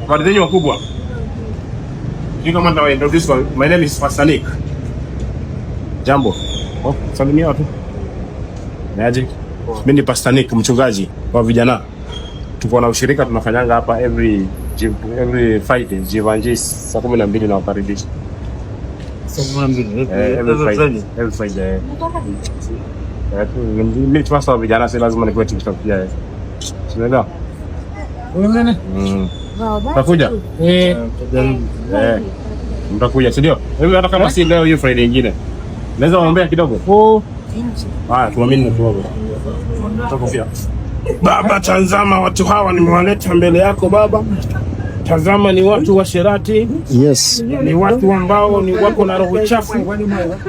Habari zenyu wakubwa. Kama ndio introduce, my name is Pastor Nick. Jambo. Salimia watu. Naje? Mimi ni Pastor Nick, mchungaji wa vijana. Tuko na ushirika tunafanyanga hapa every Friday, Evangelist saa 12 na wakaribisha. Every Friday. Mimi tunasema vijana si lazima nikuwe TikTok pia. Unaelewa? Utakuja? Mtakuja, si ndio? Hivi hata kama si leo, hiyo Friday nyingine. Naweza kuombea kidogo? Tuamini na tuombe. Tutakufia. Baba, tazama watu hawa nimewaleta mbele yako Baba. Tazama ni watu wa sherati. Yes. Ni watu ambao ni wako na roho chafu.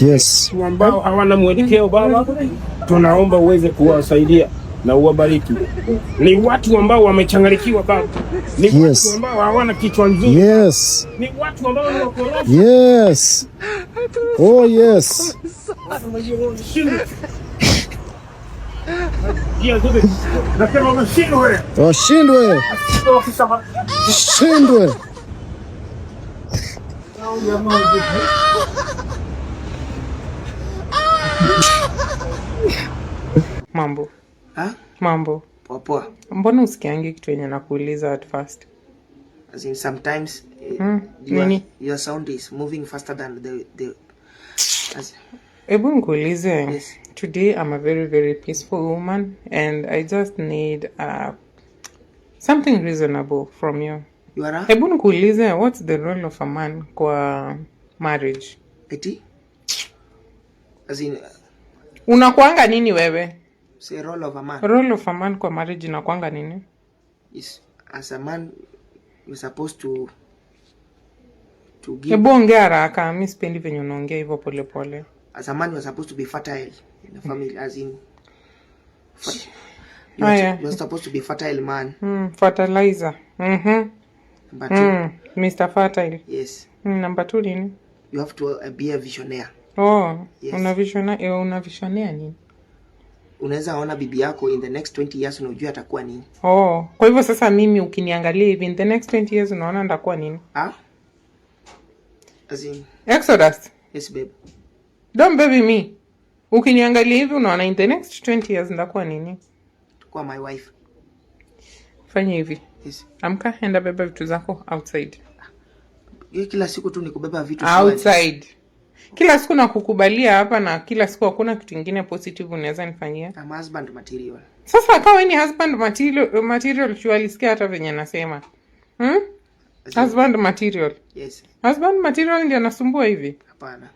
Yes. Watu ambao hawana mwelekeo Baba. Tunaomba uweze kuwasaidia na uwabariki. Ni watu ambao wamechanganyikiwa Baba. Ni watu ambao hawana kichwa nzuri. Yes. Ni watu ambao ni wakorofi. Yes. Oh yes. Nasema washindwe. Washindwe. Washindwe. Mambo. Ha? Mambo. Poa poa. Mbona usikiangi kitu yenye nakuuliza at first? As in sometimes your sound is moving faster than the Ebu nikuulize. Yes. Today I'm a very very peaceful woman and I just need something reasonable from you. You are a? Ebu nikuulize, what's the role of a man kwa marriage? Eti? As in Unakuanga nini wewe? say role of a man. Role of a man kwa marriage inakuanga nini? Is as a man you're supposed to give. Ebu ongea haraka, mimi sipendi venye unaongea hivyo pole pole. As a man you're supposed to be fertile in the family, as in you're supposed to be fertile man. Fertilizer. Number two. Mr. Fertile. Yes. Number 2 nini? You have to be a visionaire. Yes. Unavishonea nini? Unaweza ona bibi yako in the next 20 years unajua atakuwa nini. Kwa hivyo sasa mimi ukiniangalia hivi in the next 20 years unaona ndakuwa nini? As in Exodus. Yes babe. Don't baby me. Ukiniangalia hivi unaona in the next 20 years ndakuwa nini? Kwa my wife. Fanya hivi. Yes. Amka, enda beba vitu zako outside. Kila siku tu nikubeba vitu outside. Kila siku nakukubalia hapa na kila siku hakuna kitu kingine positive unaweza nifanyia. I'm husband material. Sasa kama ni husband material tualisikia hata venye nasema. Husband material. Yes. Husband material ndio nasumbua hivi? Hapana.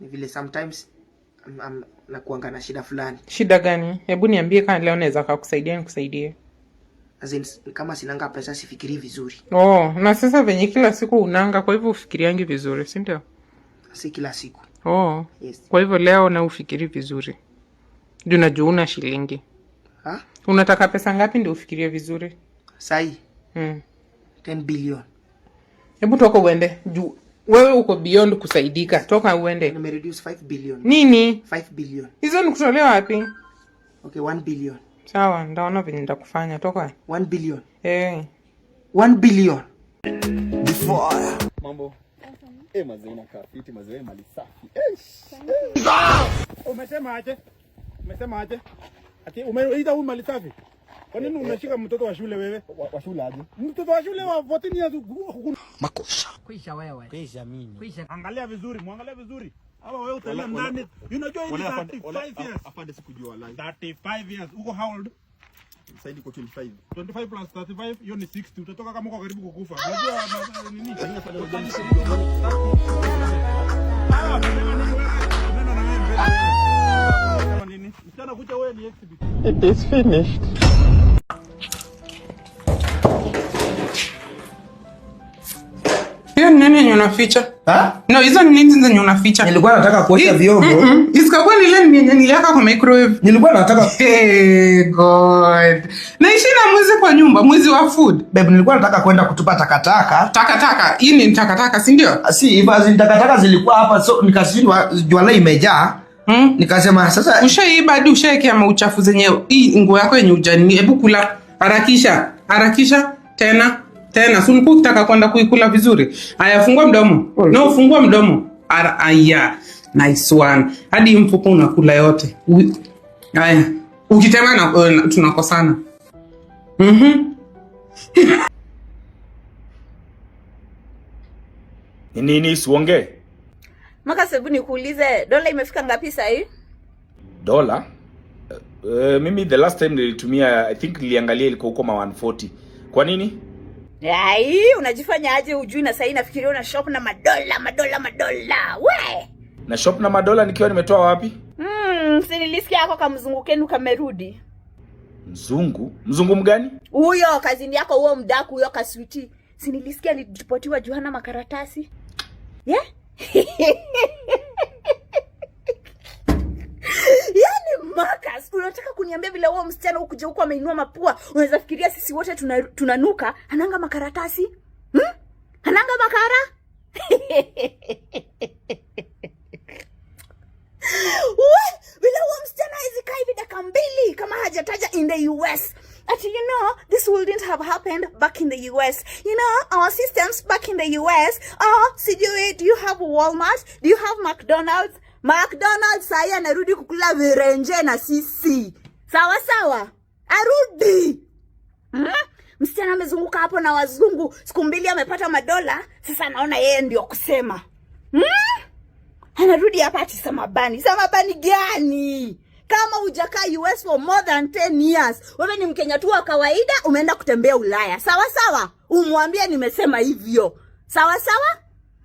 Ni vile sometimes nakuanga na shida fulani. Shida gani? Hebu niambie kama leo naweza kukusaidia nikusaidie. As in, kama sinanga pesa sifikiri vizuri. Na sasa venye kila siku unanga, kwa hivyo ufikiriangi vizuri, si ndio? Si kila siku. Yes. Kwa hivyo leo na ufikiri vizuri. Ndio unajua una shilingi. Unataka pesa ngapi ndio ufikirie vizuri? Sai. 10 billion. Hebu toka uende. Juu wewe uko beyond kusaidika. Toka uende. Nime reduce 5 billion. Nini? 5 billion. Hizo nikutolewa wapi? Okay, 1 billion. Sawa, ndaona vile nitakufanya. Toka. 1 billion. 1 billion. Before. Mambo. Mazee unakaa fiti, mazee mali safi. Umesema aje? Umesema aje? Ati umeita huyu mali safi? Kwa nini unashika mtoto wa shule wewe? Wa shule aje? Mtoto wa shule wa 14 years. Makosa. Kuisha wewe. Kuisha mimi. Kuisha. Angalia vizuri, muangalia vizuri. Hawa wewe utaenda ndani. Unajua hii 35 years. Afande sikujua wallahi. 35 years. Uko how old? Sasa niko 25. 25 plus 35 hiyo ni 60. Utatoka kama uko karibu kukufa. Unajua nini? Mchana kucha wewe ni exhibit. It is finished. Hiyo nini yenye unaficha? No, hizo ni nini zenye unaficha? Nilikuwa nataka kuosha vyombo. Isikakuwa ni ile yenye niliweka kwa microwave. Nilikuwa nataka Hey God. Naishi na mwizi kwa nyumba, mwizi wa food. Babe, nilikuwa nataka kwenda kutupa takataka. Takataka, hii ni takataka, si ndio? Si, hizo takataka zilikuwa hapa, so nikashindwa jwala imejaa. Nikasema sasa Ushaiba hadi ushaekea mauchafu zenye hii nguo yako yenye ujani. Hebu kula, harakisha tena. Tena si ulikuwa ukitaka kwenda kuikula vizuri. Haya, fungua mdomo. No, fungua mdomo. Aya, nice one. Hadi mfuko unakula yote. Haya, ukitema na tunakosana. Nini siongee? Maka sebu nikuulize, dola imefika ngapi sasa hii? Dola? Mimi the last time nilitumia, I think niliangalia ilikuwa huko 140. Kwa nini? Ai, unajifanya aje ujui na sasa nafikiria una shop na madola. We! Na shop na madola nikiwa nimetoa wapi? Si nilisikia yako kama mzungu kenu kamerudi. Mzungu? Mzungu mgani? Huyo kazini yako huo mdaku huyo kaswiti. Si nilisikia alipotiwa Johanna makaratasi. Yeah? Yaani Marcus, unataka kuniambia vile huo msichana ukuje huko ameinua mapua, unaweza fikiria sisi wote tunanuka, ananga makaratasi? Ananga makara? Vile huo msichana hizi kai hivi dakika mbili kama hajataja in the US. Actually, you know, this wouldn't have happened back in the US. You know, our systems back in the US. Sijui, do you have Walmart? Do you have McDonald's? McDonald's saya anarudi kukula virenje na sisi. Sawa sawa. Arudi. Msichana amezunguka hapo na wazungu. Siku mbili amepata madola. Sasa naona yeye ndio kusema. Anarudi hapa ati samabani. Samabani gani? Kama hujakaa US for more than 10 years. Wewe ni Mkenya tu wa kawaida, umeenda kutembea Ulaya. Sawa sawa? Umwambie nimesema hivyo. Sawa sawa?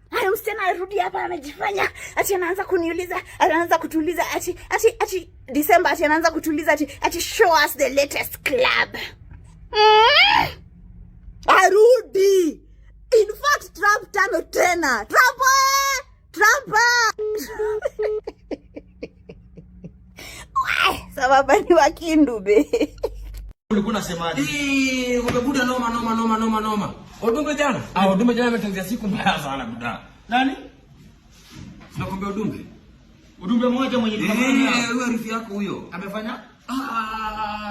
Hayo msichana arudi hapa anajifanya. Ati anaanza kuniuliza, anaanza kutuuliza ati December ati anaanza kutuuliza ati show us the latest club. Arudi. In fact, Trump tano tena. Trump! Sababu ni wakindube. Ulikuwa unasemaje? Umebuda noma. Udumbe jana? Udumbe jana ametangazia siku mbaya sana buda. Nani? Tunakwambia udumbe. Udumbe mmoja mwenye tunafanya. Huyo arifu yako huyo. Amefanya?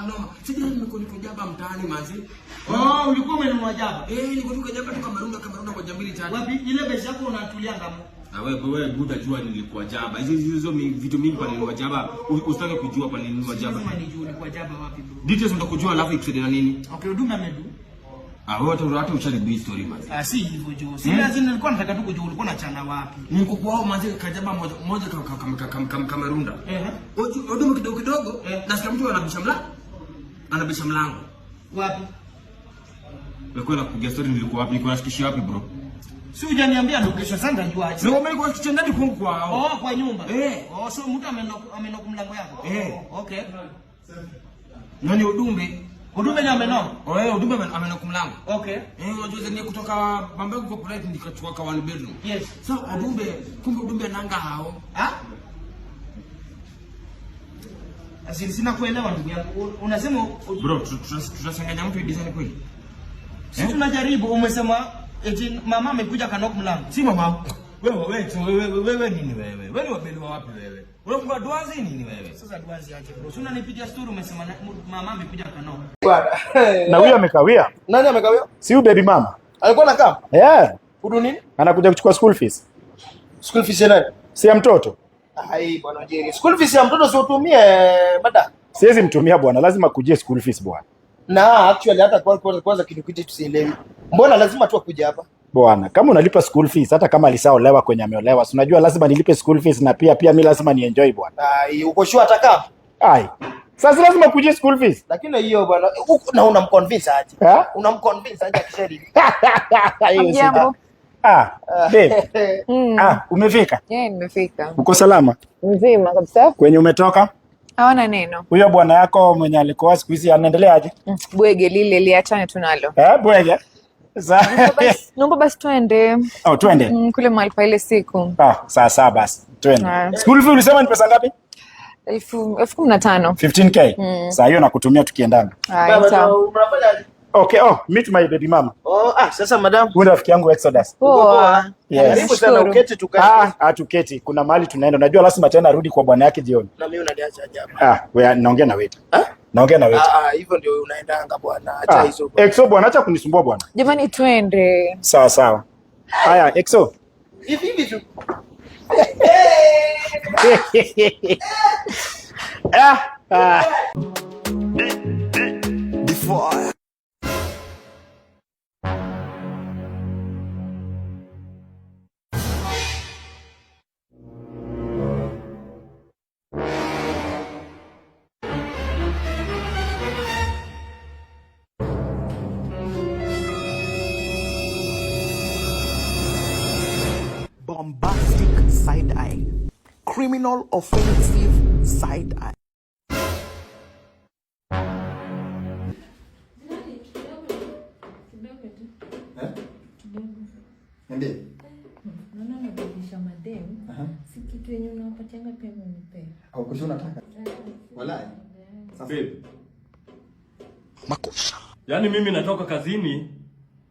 Noma. Sijui niko jaba mtaani manzi. Ulikuwa umenunua jaba? Niko jaba tu Kamarunda kwa jambili tatu. Wapi? Ile besi yako unatulia ngamo. Wewe buda jua nilikuwa jaba. Hizo vitu mingi pale nilikuwa jaba. Usitake kujua pale nilikuwa jaba. Sema nijue nilikuwa jaba wapi bro? Details utakujua alafu ikusaidia na nini? Okay, udumbe amedu. Wewe hata usharibu story man. Si hivyo jo. Si lazima nilikuwa nataka tu kujua ulikuwa unachana wapi. Niko kwao manzi kajaba moja Kamarunda. Udumbe kidogo nasikia mtu anabisha mlango. Wapi? Wewe kupiga story nilikuwa wapi? Nilikuwa nashikishia wapi bro? Si hujaniambia location sasa najua aje. Ndio mimi kwa kitandani kwangu kwao. Kwa nyumba. So mtu amenoka mlango yako. Okay. Nani udumbe? Udumbe ni amenoka. Udumbe amenoka mlango. Okay. Unajua ni kutoka Bambangu corporate nikachukua kwa one bedroom. Yes. So udumbe ananga hao. Sina kuelewa ndugu yangu. Unasema bro, tutasanganya mtu design kweli? Sisi tunajaribu. Umesema eti mama amekuja kanok mlango. Si mama. Wewe nini wewe? Wewe wabeliwa wapi wewe? Unafunga duazi nini wewe? Sasa duazi aje bro. Si unanipigia story umesema mama amekuja kanok. Na huyo amekawia. Nani amekawia? Si huyu baby mama. Alikuwa anakaa? Kudu nini? Anakuja kuchukua school fees. School fees ya nani? Si ya mtoto. Bwana Jerry. School fees ya mtoto si utumie bada. Siwezi mtumia bwana, lazima kujie school fees bwana. Na actually hata kwanza kitu tusielewi. Mbona lazima tu akuje hapa? Bwana, kama unalipa school fees hata kama alisaolewa kwenye ameolewa, si unajua lazima nilipe school fees na pia mimi lazima ni enjoy bwana. Uko sure atakaa? Sasa lazima kujie school fees. Lakini hiyo bwana, na unamconvince aje? Unamconvince aje akishari? Hiyo babe. Umefika? Nimefika. Uko salama? Mzima kabisa. Kwenye umetoka? Hawana neno. Huyo bwana yako mwenye alikuwa siku hizi anaendelea aje? Bwege lile liachane tunalo. Bwege. Naomba basi twende. Twende. Kule mahali pa ile siku. Sawa basi. Twende. School fee ulisema ni pesa ngapi? 15,000. 15k. Sasa hiyo nakutumia tukiendana. Baba unafanya aje? Okay, meet my baby mama. Sasa madam. Huyu rafiki yangu Exodus. Poa. Karibu sana uketi tukae. Tuketi. Kuna mahali tunaenda. Unajua lazima tena arudi kwa bwana yake jioni. Na mimi unaniacha hapa. Wewe naongea na wewe. Naongea na wewe. Hivyo ndio unaendanga bwana. Acha hizo bwana. Exo bwana, acha kunisumbua bwana. Jamani twende. Sawa sawa. Haya, Exo. Hivi tu. Before bombastic side eye, criminal offensive side eye. Makosa. Yaani mimi natoka kazini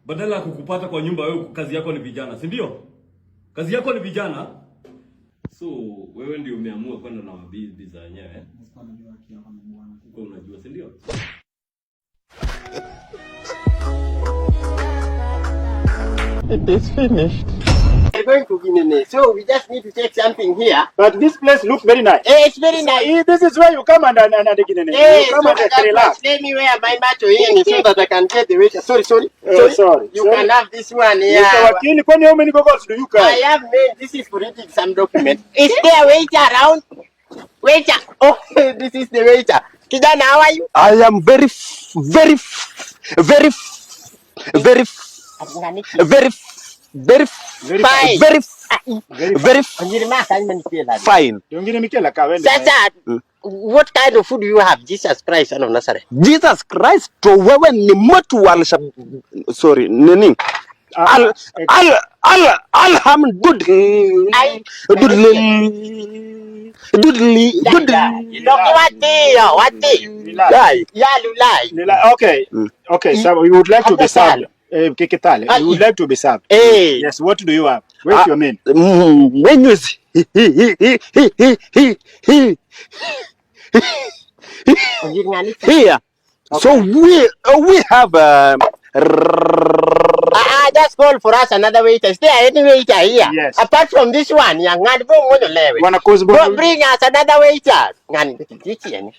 badala ya kukupata kwa nyumba, wewe kazi yako ni vijana, si ndio? Kazi yako ni vijana. So wewe ndio umeamua kwenda na mabibi za wenyewe. Uko unajua, si ndio? It is finished. We're going to Guinea, so we just need to take something here. But this place looks very nice. It's very nice. This is where you come and Guinea. You come and relax. Let me wear my macho here so that I can get the weight. Sorry. You can have this one here. Mr. Wakili, how many goggles do you carry? I have made. This is for reading some document. Is there a waiter around? Waiter. Oh, this is the waiter. Kijana, how are you? I am very fine. Sasa, what kind of food do you have? Jesus Christ, son of Nazareth. Jesus Christ, to wewe ni mtu wa sorry, nini? Okay, so we would like to be served. Kikitale, you would like to be served. Yes, what do you have? Where's your menu? Menu is here. So we have just call for us another waiter. Is there any waiter here? Yes. Apart from this one, bring us another waiter.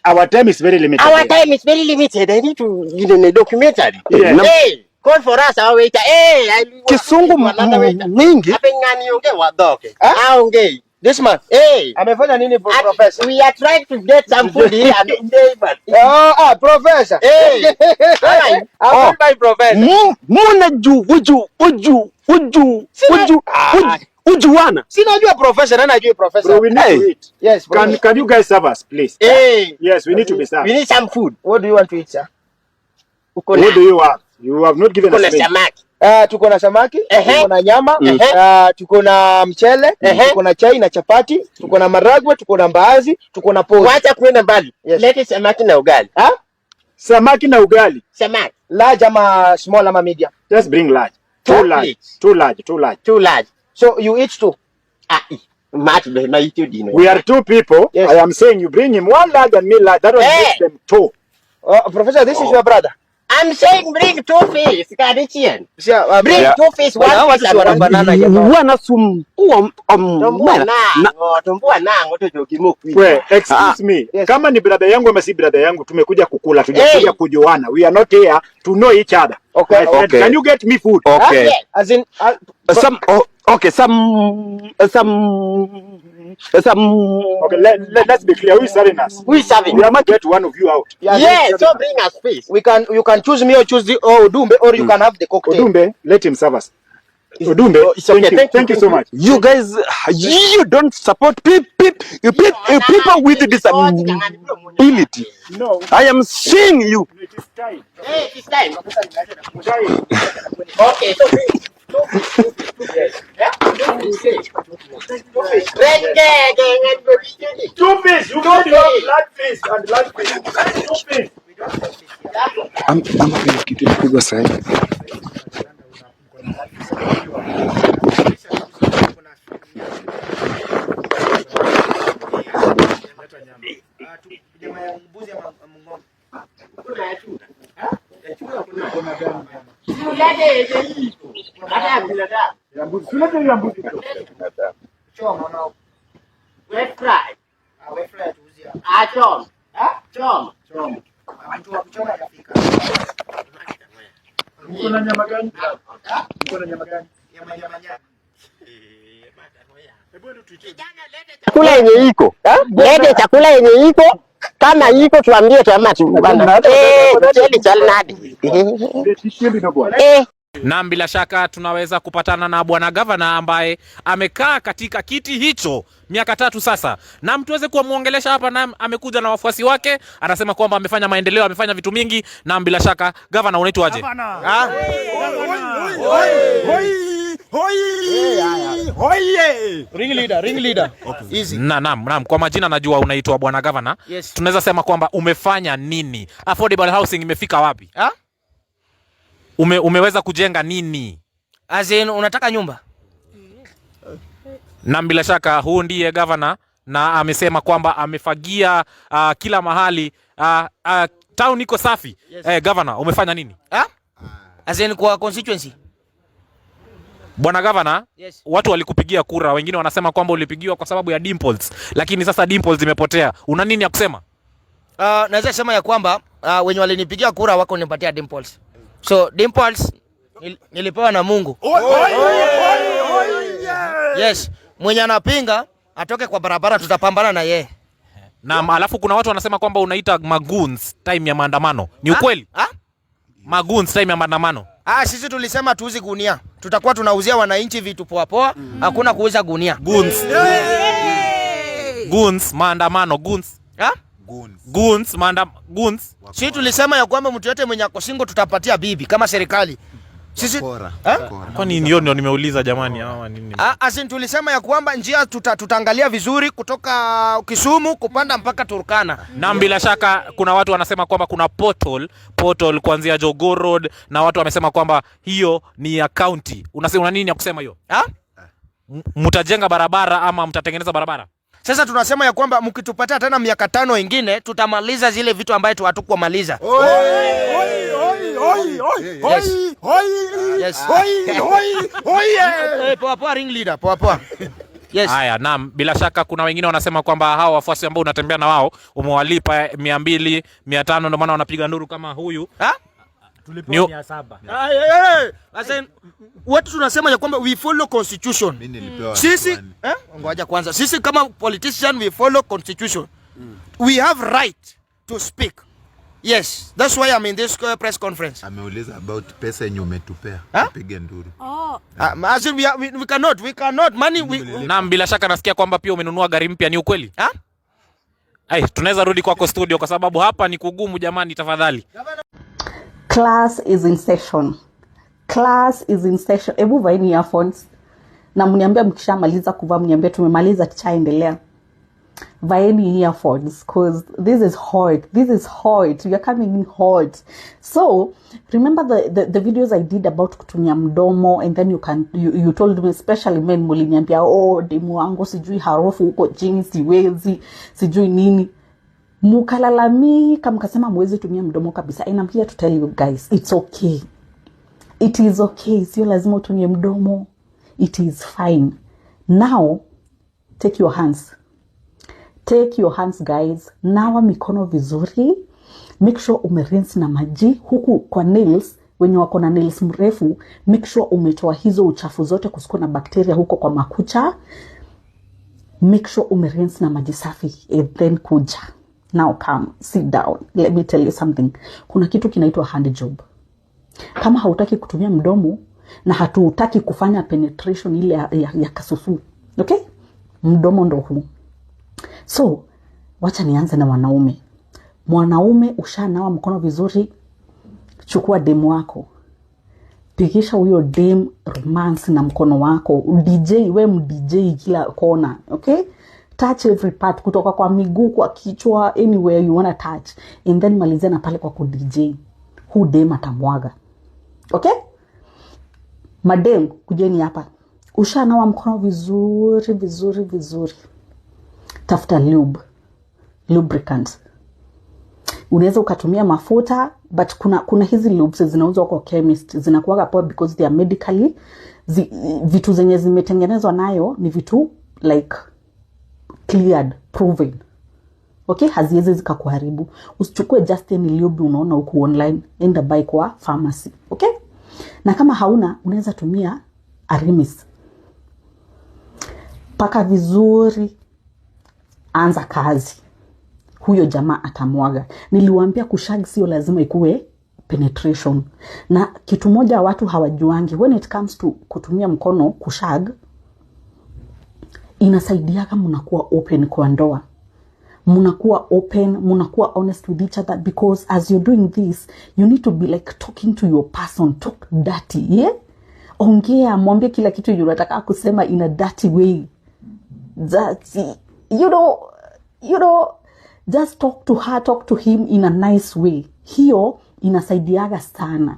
Our time is very limited. Our time is very limited. I need to give them a documentary. Yes. Hey, call for us our waiter. Hey, Kisungu mingi. This man, hey, amefanya nini professor? We are trying to get some food here. Professor. Hey, I'm my professor. Ujuana. Sinajua professor, na najua professor. Bro, we need to eat. Yes, can you guys serve us, please? Hey. Yes, we need to be served. We need some food. What do you want to eat, sir? What do you have? You have not given us samaki. Tuko na samaki, tuko na nyama, tuko na mchele, tuko na chai na chapati, tuko na maragwe, tuko na mbaazi, tuko na pozi. Wacha kwenda mbali. Lete samaki na ugali. Samaki na ugali. Samaki. Large ama small ama medium? Just bring large. Too large. So you eat two? We are two people. Yes. I am saying you bring him one large and me large. That one makes them two. Professor, this is your brother. I'm saying bring 2 fish. Bring 2 fish. One fish. Excuse me. Yes. Kama ni brother yangu ama si brother yangu, tumekuja kukula, tujakuja kujuana. We are not here to know each other. Okay. Okay. Can you get me food? Okay. As in some. Okay. Okay, let's be clear. Who is serving us? Who is serving? We are not get one of you out. Yes, so bring us fish. You can choose me or choose the Odumbe, or you can have the cocktail. Odumbe, let him serve us. Odumbe, thank you so much. You guys, you don't support people with disability. No. I am seeing you. It is time. Hey, it's time. Okay, so bring 2 fish. Yes. Yeah? 2 fish. 2 fish. You got your black fish and black fish. 2 fish. Ama kile kitu kipigwa sasa. Hata bila da. Choma na wet fry. Wet fry tuuzia. Choma. Choma. Mtu wa kuchoma atafika. Uko na nyama gani? Uko na nyama gani? Nyama nyama. Chakula yenye iko. Lete chakula yenye iko. Kama iko tuambie tuama tu bwana. Cheli chalnadi. Na bila shaka tunaweza kupatana na bwana gavana ambaye amekaa katika kiti hicho miaka 3 sasa. Na tuweze kumuongelesha hapa, na amekuja na wafuasi wake, anasema kwamba amefanya maendeleo, amefanya vitu mingi. Na bila shaka gavana, unaitwa aje? Ring leader. Easy. Naam, kwa majina najua unaitwa bwana gavana. Yes. Tunaweza sema kwamba umefanya nini? Affordable housing imefika wapi? Umeweza kujenga nini? As in, unataka nyumba? Na bila shaka huu ndiye gavana, na amesema kwamba amefagia kila mahali, town iko safi. Yes. Gavana, umefanya nini? As in, kwa constituency? Bwana gavana, yes. Watu walikupigia kura, wengine wanasema kwamba ulipigiwa kwa sababu ya dimples, lakini sasa dimples zimepotea. Una nini ya kusema? Naweza sema ya kwamba wenye walinipigia kura wako nipatia dimples. So dimples nilipewa na Mungu. Yes, mwenye anapinga atoke kwa barabara, tutapambana na yeye. Na alafu kuna watu wanasema kwamba unaita magoons time ya maandamano. Ni ukweli? Magoons time ya maandamano. Sisi tulisema tuuzi gunia. Tutakuwa tunauzia wananchi vitu poa poa, hakuna kuuza gunia. Goons. Goons maandamano, goons. Goons goons. Sisi tulisema ya kwamba mtu yote mwenye ako single tutapatia bibi kama serikali. Sisi kwa nini ndio nimeuliza jamani, hawa nini? Asin tulisema ya kwamba njia tutaangalia vizuri kutoka Kisumu kupanda mpaka Turkana. Na bila shaka kuna watu wanasema kwamba kuna portal kuanzia Jogoo Road, na watu wamesema kwamba hiyo ni ya county. Unasema nini ya kusema hiyo? Mtajenga barabara ama mtatengeneza barabara? Sasa tunasema ya kwamba mkitupatia tena miaka 5 ingine tutamaliza zile vitu ambaye hatukumaliza. Poa ring leader, poa. Yes. Haya, naam, bila shaka kuna wengine wanasema kwamba hao wafuasi ambao unatembea na wao umewalipa 200, 500 ndio maana wanapiga nduru kama huyu. Tulipewa 700. Sasa watu tunasema ya kwamba we follow constitution. Sisi ngoja kwanza. Sisi kama politician we follow constitution. We have right to speak. Yes, that's why I'm in this press conference. Ameuliza about pesa yenye umetupea. Tupige nduru. As in we cannot money Naam, bila shaka nasikia kwamba pia umenunua gari mpya, ni ukweli? Tunaweza rudi kwako studio kwa sababu hapa ni kugumu jamani, tafadhali. Class is in session. Ebu vaini earphones. Na mniambia mkishamaliza kuvaa, mniambia tumemaliza, tuchaendelea. Vaini earphones because this is hot. You're coming in hot. So remember the videos I did about kutumia mdomo, and then you told me, especially men, muliniambia demu wangu sijui harufu huko chini siwezi, sijui nini. Mukalalamika mkasema mwezi tumia mdomo kabisa. And I'm here to tell you guys, it's okay. It is okay. Sio lazima utumie mdomo. It is fine. Now take your hands guys. Nawa mikono vizuri. Make sure umerinse na maji. Huku kwa nails, wenye wako na nails mrefu, make sure umetoa hizo uchafu zote kusiko na bakteria huko kwa makucha. Make sure umerinse na maji safi, and then kuja. Now come, sit down. Let me tell you something. Kuna kitu kinaitwa hand job. Kama hautaki kutumia mdomo na hatutaki kufanya penetration ile ya kasusu. Okay? Mdomo ndo huu. So, wacha nianze na wanaume. Mwanaume ushanawa mkono vizuri, chukua demu wako. Pigisha huyo dem romance na mkono wako. DJ, we mdj kila kona. Okay? Touch every part, kutoka kwa miguu, kwa kichwa, anywhere you wanna touch. And then malizia na pale kwa ku-DJ. Hu dem atamwaga. Okay? Madem, kujeni hapa. Ushanawa mkono vizuri. Tafuta lubricant. Unaweza ukatumia mafuta, but kuna hizi lubes zinauzwa kwa chemist, zinakuwa poa because they are medically vitu zenye zimetengenezwa nayo ni vitu like cleared, proven. Okay, haziwezi zikakuharibu. Usichukue just any lube unaona huko online, enda buy kwa pharmacy. Okay? Na kama hauna, unaweza tumia Arimis. Paka vizuri, anza kazi. Huyo jamaa atamwaga. Niliwaambia kushag sio lazima ikuwe penetration. Na kitu moja watu hawajuangi, when it comes to kutumia mkono kushag, inasaidia kama mnakuwa open kwa ndoa. Mnakuwa open, mnakuwa honest with each other, because as you're doing this, you need to be like talking to your person, talk dirty, yeah? Ongea, mwambie kila kitu unataka kusema in a dirty way. That, you know, just talk to her, talk to him in a nice way. Hiyo inasaidiaga sana.